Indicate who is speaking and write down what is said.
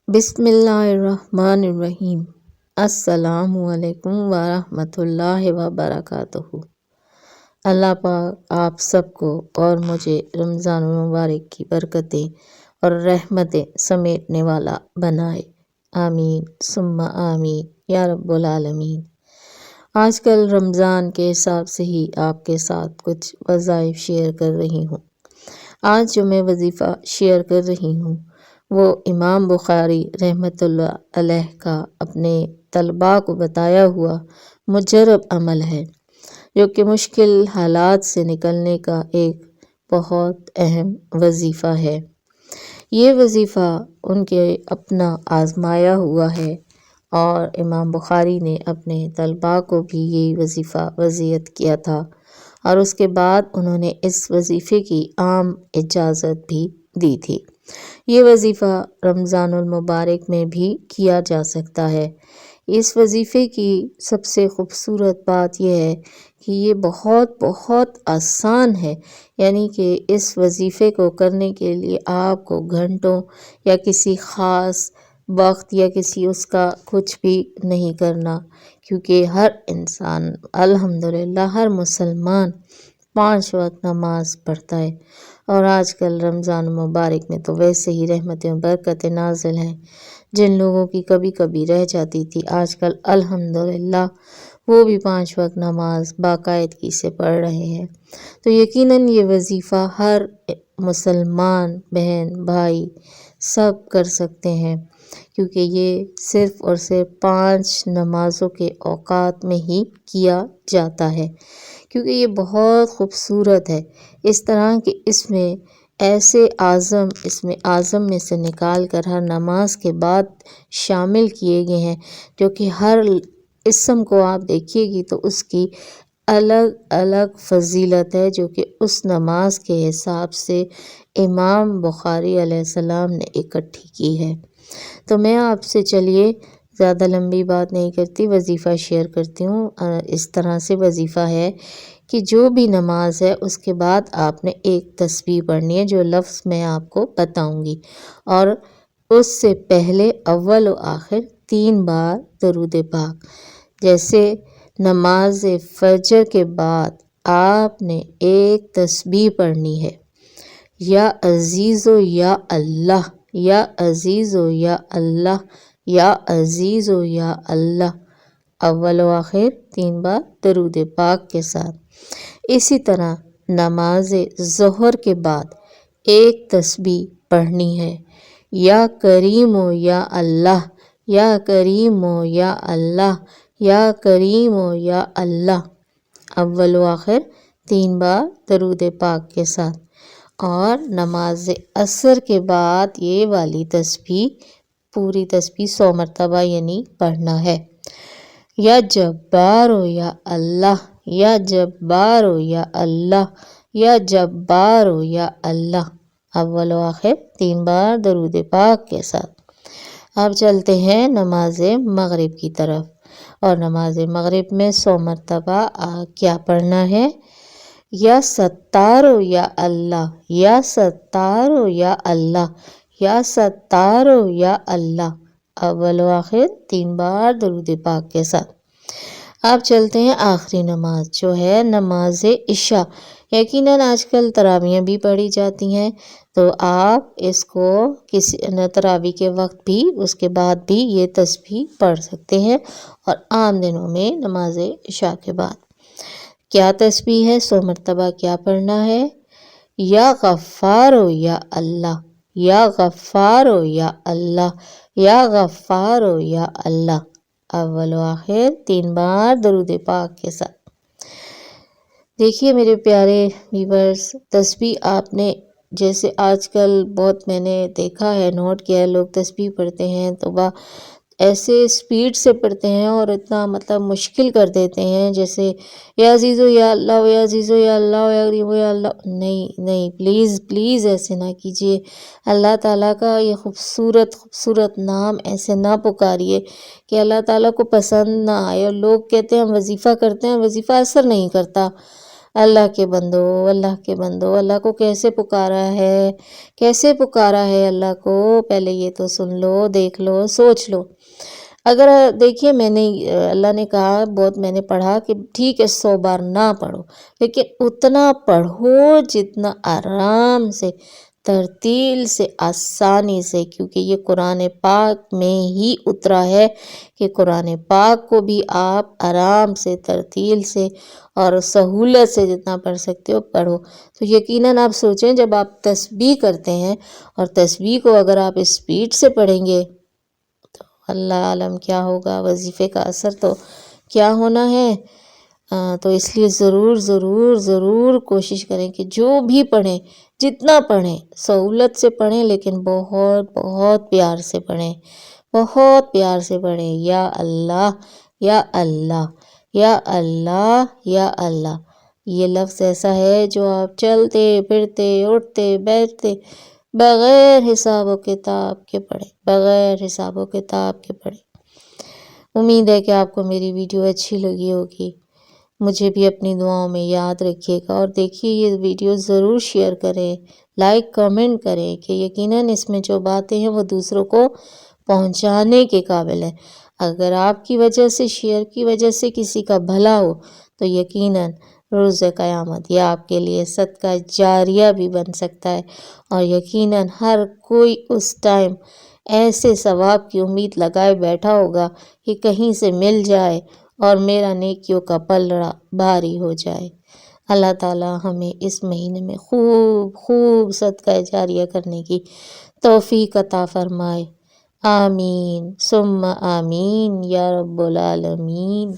Speaker 1: بسم اللہ الرحمن الرحیم۔ السلام علیکم ورحمۃ اللہ وبرکاتہ۔ اللہ پاک آپ سب کو اور مجھے رمضان المبارک کی برکتیں اور رحمتیں سمیٹنے والا بنائے، آمین ثم آمین یا رب العالمین۔ آج کل رمضان کے حساب سے ہی آپ کے ساتھ کچھ وظائف شیئر کر رہی ہوں۔ آج جو میں وظیفہ شیئر کر رہی ہوں وہ امام بخاری رحمۃ اللہ علیہ کا اپنے طلباء کو بتایا ہوا مجرب عمل ہے، جو کہ مشکل حالات سے نکلنے کا ایک بہت اہم وظیفہ ہے۔ یہ وظیفہ ان کے اپنا آزمایا ہوا ہے اور امام بخاری نے اپنے طلباء کو بھی یہی وظیفہ وصیت کیا تھا، اور اس کے بعد انہوں نے اس وظیفے کی عام اجازت بھی دی تھی۔ یہ وظیفہ رمضان المبارک میں بھی کیا جا سکتا ہے۔ اس وظیفے کی سب سے خوبصورت بات یہ ہے کہ یہ بہت آسان ہے، یعنی کہ اس وظیفے کو کرنے کے لیے آپ کو گھنٹوں یا کسی خاص وقت یا کسی اس کا کچھ بھی نہیں کرنا، کیونکہ ہر انسان الحمدللہ ہر مسلمان 5 وقت نماز پڑھتا ہے، اور آج کل رمضان مبارک میں تو ویسے ہی رحمتیں و برکتیں نازل ہیں۔ جن لوگوں کی کبھی کبھی رہ جاتی تھی، آج کل الحمدللہ وہ بھی 5 وقت نماز باقاعدگی سے پڑھ رہے ہیں۔ تو یقیناً یہ وظیفہ ہر مسلمان بہن بھائی سب کر سکتے ہیں، کیونکہ یہ صرف اور صرف 5 نمازوں کے اوقات میں ہی کیا جاتا ہے، کیونکہ یہ بہت خوبصورت ہے۔ اس طرح کہ اس میں ایسے اعظم میں سے نکال کر ہر نماز کے بعد شامل کیے گئے ہیں، جو کہ ہر اسم کو آپ دیکھیے گی تو اس کی الگ الگ فضیلت ہے، جو کہ اس نماز کے حساب سے امام بخاری علیہ السلام نے اکٹھی کی ہے۔ تو میں آپ سے چلیے زیادہ لمبی بات نہیں کرتی، وظیفہ شیئر کرتی ہوں۔ اس طرح سے وظیفہ ہے کہ جو بھی نماز ہے اس کے بعد آپ نے ایک تسبیح پڑھنی ہے، جو لفظ میں آپ کو بتاؤں گی، اور اس سے پہلے اول و آخر 3 بار درود پاک۔ جیسے نماز فجر کے بعد آپ نے ایک تسبیح پڑھنی ہے، یا عزیزو یا اللہ، یا عزیزو یا اللہ، یا عزیزو یا اللہ، اول و آخر 3 بار درود پاک کے ساتھ۔ اسی طرح نماز ظہر کے بعد ایک تسبیح پڑھنی ہے، یا کریم و یا اللہ، یا کریم و یا اللہ، یا کریم و یا اللہ، اول و آخر 3 بار درود پاک کے ساتھ۔ اور نماز عصر کے بعد یہ والی تسبیح، پوری تسبیح 100 مرتبہ یعنی پڑھنا ہے، یا جبارو یا اللہ، یا جبارو یا اللہ، یا جبارو یا اللہ، اول و آخر 3 بار درود پاک کے ساتھ۔ اب چلتے ہیں نماز مغرب کی طرف، اور نماز مغرب میں 100 مرتبہ کیا پڑھنا ہے؟ یا ستارو یا اللہ، یا ستارو یا اللہ، یا ستارو یا اللہ، اول و آخر 3 بار درود پاک کے ساتھ۔ اب چلتے ہیں آخری نماز، جو ہے نماز عشاء۔ یقیناً آج کل تراویحیں بھی پڑھی جاتی ہیں، تو آپ اس کو کسی تراویح کے وقت بھی اس کے بعد بھی یہ تسبیح پڑھ سکتے ہیں، اور عام دنوں میں نماز عشاء کے بعد کیا تسبیح ہے، 100 مرتبہ کیا پڑھنا ہے؟ یا غفارو یا اللہ، یا غفارو یا اللہ، یا غفارو یا اللہ، اول و آخر 3 بار درود پاک کے ساتھ۔ دیکھیے میرے پیارے ویورز، تسبیح آپ نے جیسے آج کل بہت میں نے دیکھا ہے، نوٹ کیا ہے، لوگ تسبیح پڑھتے ہیں تو ایسے سپیڈ سے پڑھتے ہیں اور اتنا مشکل کر دیتے ہیں، جیسے یا عزیزو یا اللہ، یا عزیزو یا اللہ، یا غریبو یا اللہ۔ نہیں، پلیز ایسے نہ کیجیے۔ اللہ تعالیٰ کا یہ خوبصورت نام ایسے نہ پکاریے کہ اللہ تعالیٰ کو پسند نہ آئے، اور لوگ کہتے ہیں ہم وظیفہ کرتے ہیں، وظیفہ اثر نہیں کرتا۔ اللہ کے بندو، اللہ کے بندو، اللہ کو کیسے پکارا ہے، کیسے پکارا ہے اللہ کو، پہلے یہ تو سن لو، دیکھ لو، سوچ لو۔ اگر دیکھیے میں نے اللہ نے کہا، بہت میں نے پڑھا کہ ٹھیک ہے 100 بار نہ پڑھو، لیکن اتنا پڑھو جتنا آرام سے، ترتیل سے، آسانی سے، کیونکہ یہ قرآن پاک میں ہی اترا ہے کہ قرآن پاک کو بھی آپ آرام سے، ترتیل سے اور سہولت سے جتنا پڑھ سکتے ہو پڑھو۔ تو یقیناً آپ سوچیں جب آپ تسبیح کرتے ہیں اور تسبیح کو اگر آپ اسپیڈ سے پڑھیں گے تو اللہ عالم کیا ہوگا، وظیفے کا اثر تو کیا ہونا ہے۔ تو اس لیے ضرور ضرور ضرور کوشش کریں کہ جو بھی پڑھیں، جتنا پڑھیں سہولت سے پڑھیں، لیکن بہت بہت پیار سے پڑھیں، بہت پیار سے پڑھیں۔ یا اللہ، یا اللہ، یا اللہ، یا اللہ، یہ لفظ ایسا ہے جو آپ چلتے پھرتے اٹھتے بیٹھتے بغیر حساب و کتاب کے پڑھیں، بغیر حساب و کتاب کے پڑھیں۔ امید ہے کہ آپ کو میری ویڈیو اچھی لگی ہوگی، مجھے بھی اپنی دعاؤں میں یاد رکھیے گا، اور دیکھیے یہ ویڈیو ضرور شیئر کریں، لائک کمنٹ کریں کہ یقیناً اس میں جو باتیں ہیں وہ دوسروں کو پہنچانے کے قابل ہے۔ اگر آپ کی وجہ سے، شیئر کی وجہ سے کسی کا بھلا ہو تو یقیناً روز قیامت یہ آپ کے لیے صدقہ جاریہ بھی بن سکتا ہے، اور یقیناً ہر کوئی اس ٹائم ایسے ثواب کی امید لگائے بیٹھا ہوگا کہ کہیں سے مل جائے اور میرا نیکیوں کا پلڑا بھاری ہو جائے۔ اللہ تعالی ہمیں اس مہینے میں خوب خوب صدقہ جاریہ کرنے کی توفیق عطا فرمائے۔ آمین ثم آمین یا رب العالمین۔